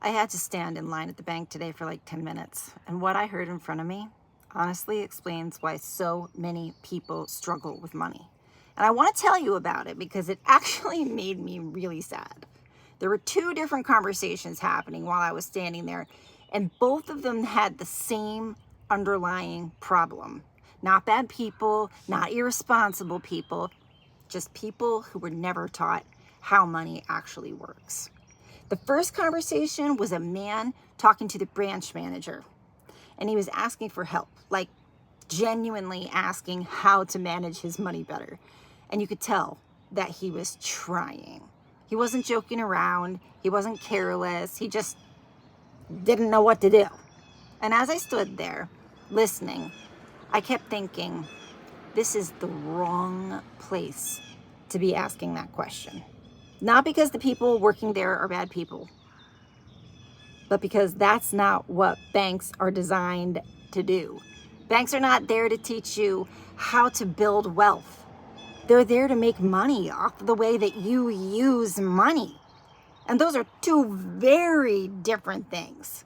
I had to stand in line at the bank today for like 10 minutes, and what I heard in front of me honestly explains why so many people struggle with money. And I want to tell you about it because it actually made me really sad. There were two different conversations happening while I was standing there, and both of them had the same underlying problem. Not bad people, not irresponsible people, just people who were never taught how money actually works. The first conversation was a man talking to the branch manager, and he was asking for help, like genuinely asking how to manage his money better. And you could tell that he was trying. He wasn't joking around. He wasn't careless. He just didn't know what to do. And as I stood there listening, I kept thinking, this is the wrong place to be asking that question. Not because the people working there are bad people, but because that's not what banks are designed to do. Banks are not there to teach you how to build wealth. They're there to make money off the way that you use money. And those are two very different things.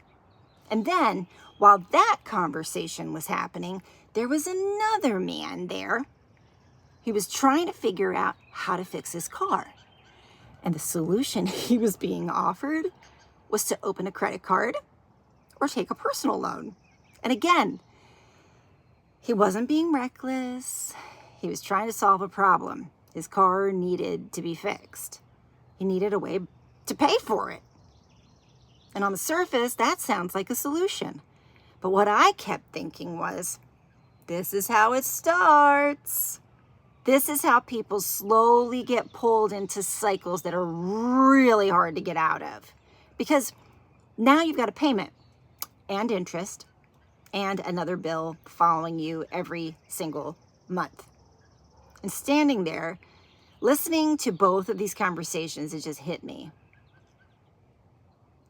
And then, while that conversation was happening, there was another man there. He was trying to figure out how to fix his car. And the solution he was being offered was to open a credit card or take a personal loan. And again, he wasn't being reckless. He was trying to solve a problem. His car needed to be fixed. He needed a way to pay for it. And on the surface, that sounds like a solution. But what I kept thinking was, this is how it starts. This is how people slowly get pulled into cycles that are really hard to get out of. Because now you've got a payment and interest and another bill following you every single month. And standing there, listening to both of these conversations, it just hit me.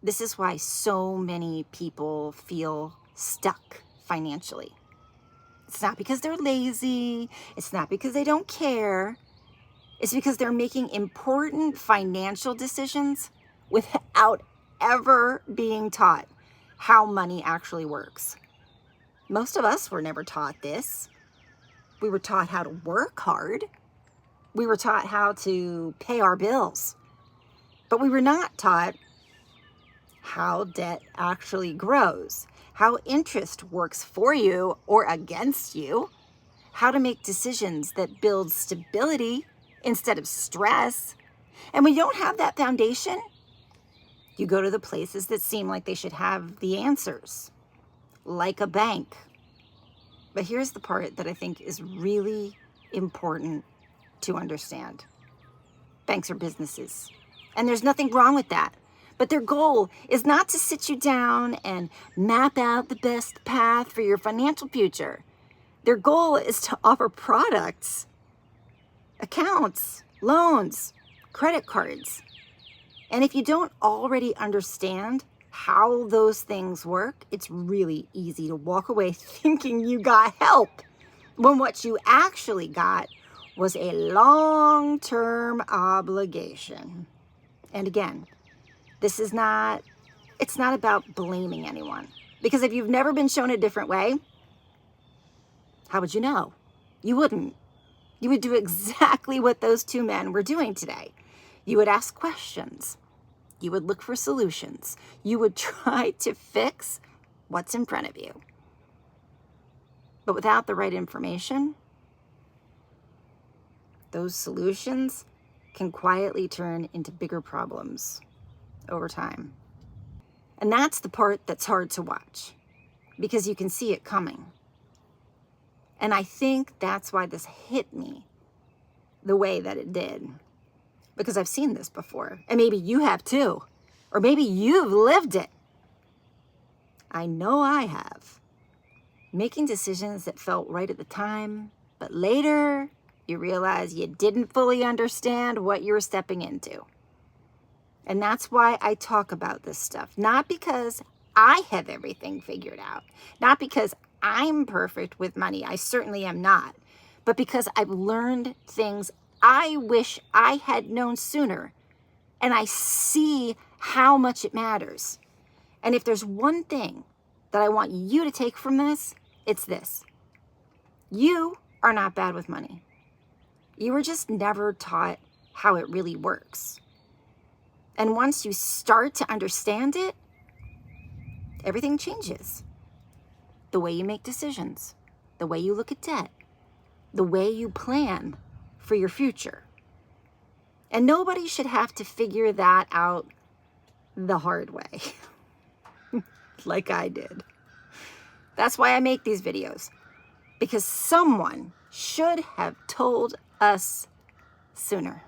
This is why so many people feel stuck financially. It's not because they're lazy. It's not because they don't care. It's because they're making important financial decisions without ever being taught how money actually works. Most of us were never taught this. We were taught how to work hard. We were taught how to pay our bills. But we were not taught how debt actually grows, how interest works for you or against you, how to make decisions that build stability instead of stress. And when you don't have that foundation, you go to the places that seem like they should have the answers, like a bank. But here's the part that I think is really important to understand. Banks are businesses, and there's nothing wrong with that. But their goal is not to sit you down and map out the best path for your financial future. Their goal is to offer products, accounts, loans, credit cards. And if you don't already understand how those things work, it's really easy to walk away thinking you got help, when what you actually got was a long-term obligation. And again, it's not about blaming anyone. Because if you've never been shown a different way, how would you know? You wouldn't. You would do exactly what those two men were doing today. You would ask questions. You would look for solutions. You would try to fix what's in front of you. But without the right information, those solutions can quietly turn into bigger problems over time. And that's the part that's hard to watch because you can see it coming. And I think that's why this hit me the way that it did, because I've seen this before, and maybe you have too, or maybe you've lived it. I know I have. Making decisions that felt right at the time, but later you realize you didn't fully understand what you were stepping into. And that's why I talk about this stuff. Not because I have everything figured out. Not because I'm perfect with money. I certainly am not. But because I've learned things I wish I had known sooner. And I see how much it matters. And if there's one thing that I want you to take from this, it's this. You are not bad with money. You were just never taught how it really works. And once you start to understand it, everything changes. The way you make decisions, the way you look at debt, the way you plan for your future. And nobody should have to figure that out the hard way, like I did. That's why I make these videos, because someone should have told us sooner.